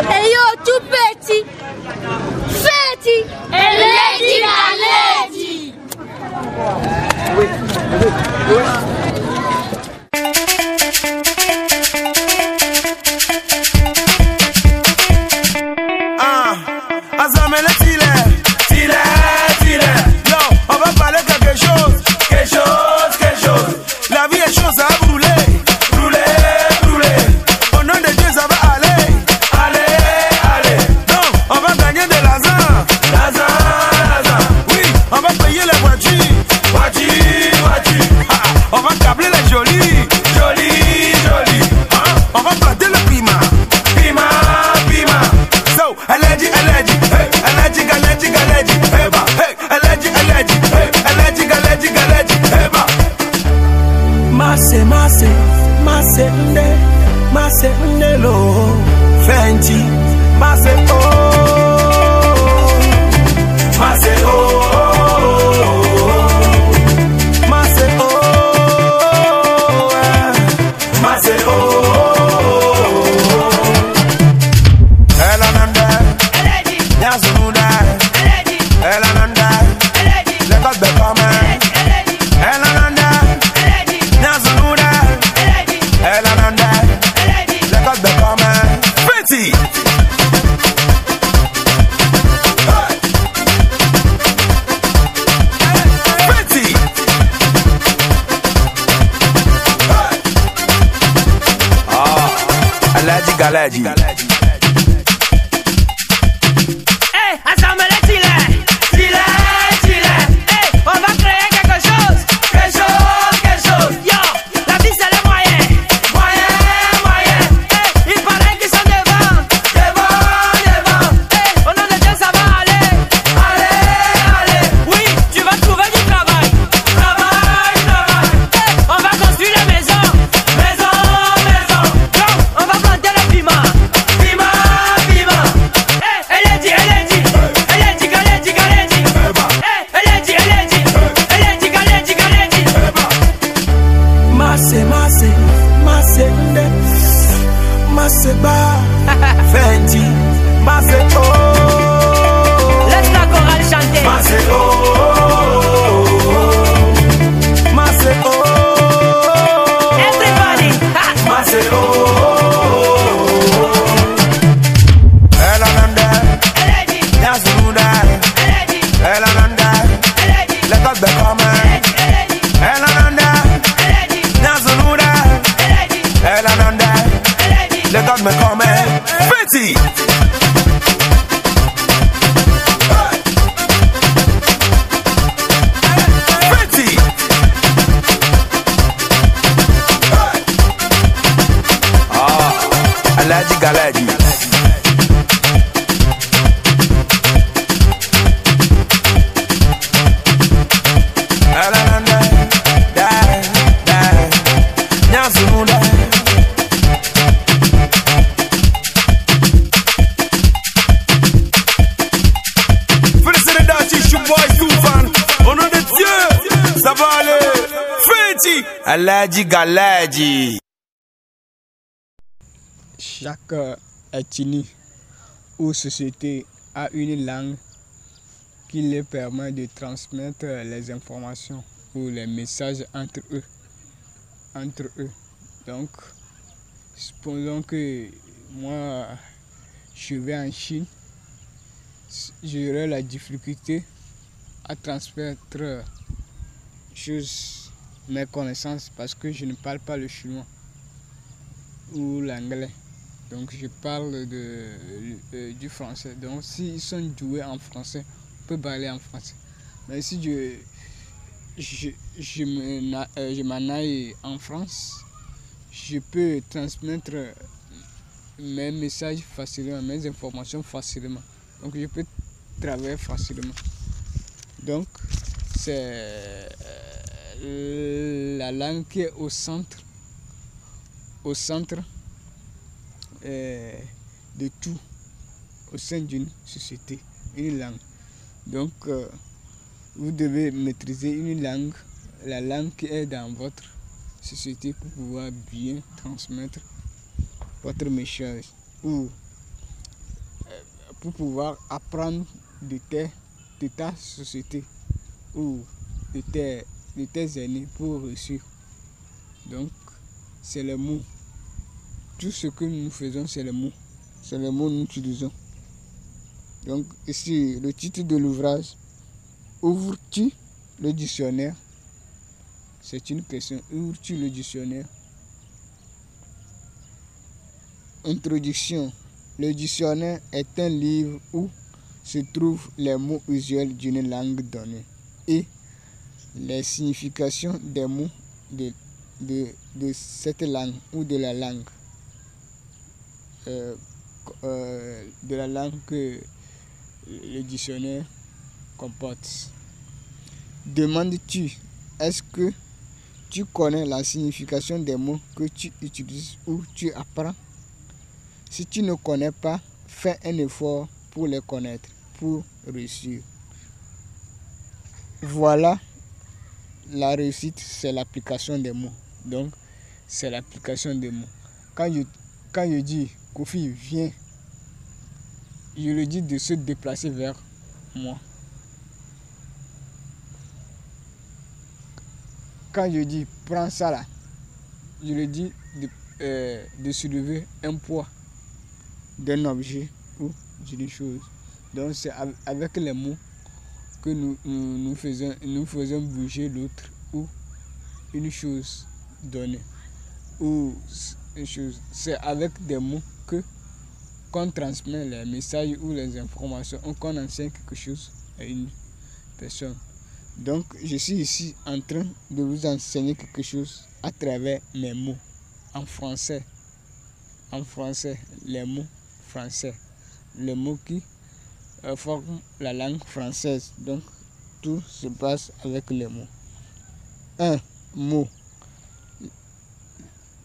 Hey yo, tout petit, feti, lady la lady. Galaji. Galaji. Aladji Galaji. Chaque ethnie ou société a une langue qui leur permet de transmettre les informations ou les messages entre eux. Donc, supposons que moi, je vais en Chine, j'aurai la difficulté à transmettre mes connaissances parce que je ne parle pas le chinois ou l'anglais. Donc je parle du français. Donc s'ils sont doués en français, on peut parler en français. Mais si je m'en aille en France, je peux transmettre mes messages facilement, mes informations facilement. Donc je peux travailler facilement. Donc c'est la langue qui est au centre de tout au sein d'une société, une langue. Donc vous devez maîtriser une langue, la langue qui est dans votre société pour pouvoir bien transmettre votre message ou pour pouvoir apprendre de ta société ou de tes aînés pour réussir. Donc, c'est les mots. Tout ce que nous faisons, c'est les mots. C'est les mots que nous utilisons. Donc, ici, le titre de l'ouvrage, ouvres-tu le dictionnaire? C'est une question. Ouvres-tu le dictionnaire? Introduction. Le dictionnaire est un livre où se trouvent les mots usuels d'une langue donnée et les significations des mots de cette langue ou de la langue. De la langue que le dictionnaire comporte. Demandes-tu, est-ce que tu connais la signification des mots que tu utilises ou tu apprends? Si tu ne connais pas, fais un effort pour les connaître, pour réussir. Voilà, la réussite, c'est l'application des mots. Donc, c'est l'application des mots. Quand je dis, Kofi, viens, je le dis de se déplacer vers moi. Quand je dis, prends ça là, je le dis de soulever un poids d'un objet ou d'une chose. Donc, c'est avec les mots que nous faisons bouger l'autre ou une chose donnée. Ou une chose. C'est avec des mots qu'on transmet les messages ou les informations ou qu'on enseigne quelque chose à une personne. Donc, je suis ici en train de vous enseigner quelque chose à travers mes mots en français. En français, les mots français. Les mots qui forment la langue française. Donc, tout se passe avec les mots. Un mot.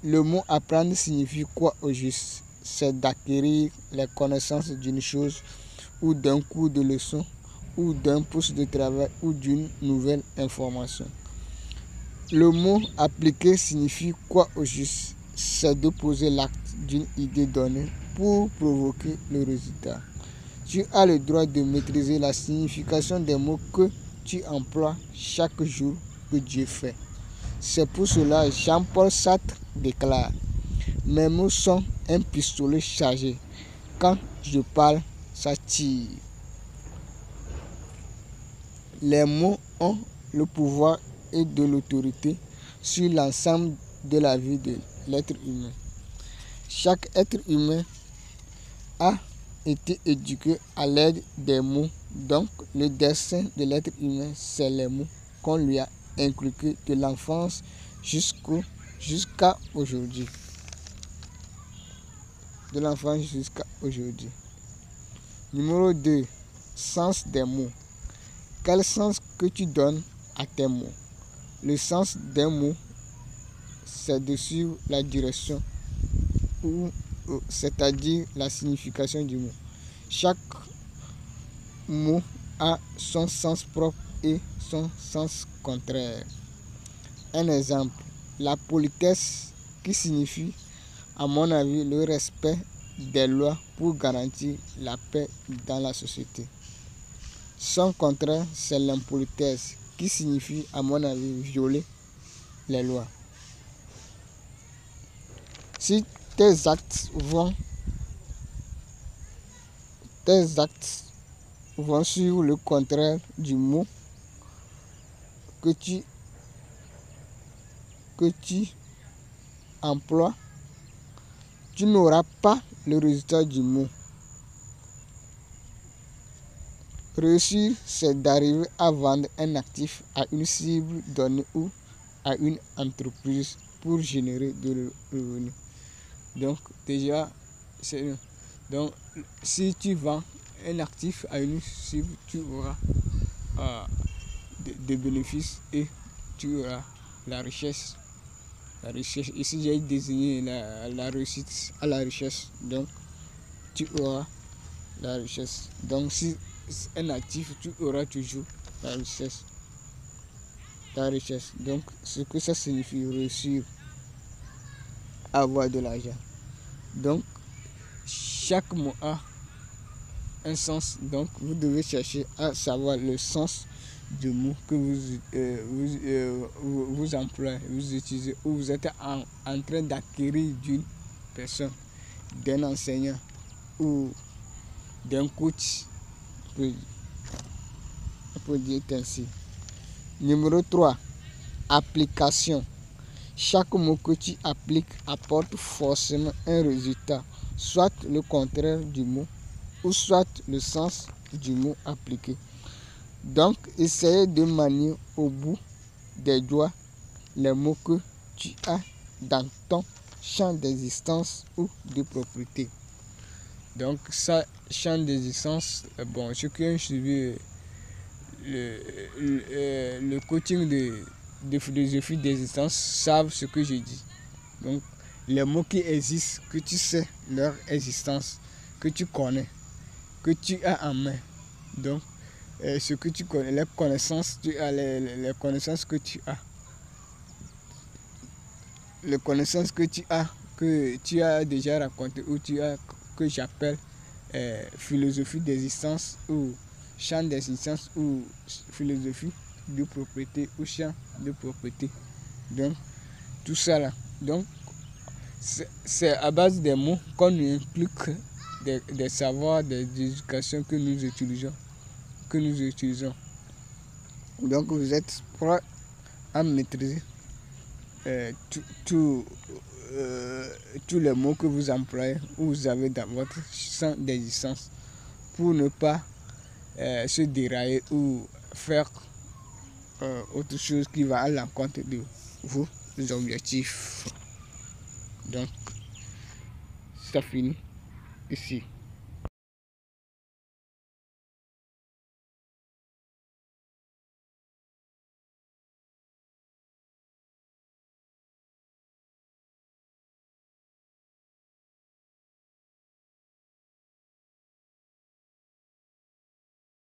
Le mot apprendre signifie quoi au juste? C'est d'acquérir les connaissances d'une chose ou d'un cours de leçon ou d'un poste de travail ou d'une nouvelle information. Le mot appliquer signifie quoi au juste? C'est de poser l'acte d'une idée donnée pour provoquer le résultat. Tu as le droit de maîtriser la signification des mots que tu emploies chaque jour que Dieu fait. C'est pour cela Jean-Paul Sartre déclare: mes mots sont un pistolet chargé. Quand je parle, ça tire. Les mots ont le pouvoir et de l'autorité sur l'ensemble de la vie de l'être humain. Chaque être humain a été éduqué à l'aide des mots. Donc, le destin de l'être humain, c'est les mots qu'on lui a inculqués de l'enfance jusqu'à aujourd'hui. De l'enfance jusqu'à aujourd'hui. Numéro 2. Sens des mots. Quel sens que tu donnes à tes mots? Le sens d'un mot, c'est de suivre la direction, c'est-à-dire la signification du mot. Chaque mot a son sens propre et son sens contraire. Un exemple, la politesse, qui signifie, à mon avis, le respect des lois pour garantir la paix dans la société. Son contraire, c'est l'impolitesse, qui signifie, à mon avis, violer les lois. Si tes actes vont suivre le contraire du mot que tu emploies, tu n'auras pas le résultat du mot. Réussir, c'est d'arriver à vendre un actif à une cible donnée ou à une entreprise pour générer de revenus. Donc, déjà, donc, si tu vends un actif à une cible, tu auras des bénéfices et tu auras la richesse. La richesse. Ici, j'ai désigné la réussite à la richesse. Donc, tu auras la richesse. Donc, si un actif, tu auras toujours la richesse. La richesse. Donc, ce que ça signifie, réussir, avoir de l'argent. Donc, chaque mot a un sens. Donc, vous devez chercher à savoir le sens du mot que vous employez, vous utilisez, ou vous êtes en train d'acquérir d'une personne, d'un enseignant ou d'un coach. On peut dire ainsi. Numéro 3. Application. Chaque mot que tu appliques apporte forcément un résultat, soit le contraire du mot, ou soit le sens du mot appliqué. Donc, essayez de manier au bout des doigts les mots que tu as dans ton champ d'existence ou de propriété. Donc, ça, champ d'existence, bon, ceux qui ont suivi le coaching de philosophie d'existence savent ce que je dis. Donc, les mots qui existent, que tu sais leur existence, que tu connais, que tu as en main. Donc, ce que tu connais, les connaissances, les connaissances que tu as. Les connaissances que tu as déjà raconté, ou tu as, que j'appelle philosophie d'existence, ou champ d'existence, ou philosophie de propriété, ou champ de propriété. Donc, tout ça là. Donc, c'est à base des mots qu'on implique des savoirs, des éducations que nous utilisons. Donc, vous êtes prêts à maîtriser tous les mots que vous employez ou vous avez dans votre champ d'existence pour ne pas se dérailler ou faire autre chose qui va à l'encontre de vos objectifs. Donc, ça finit ici.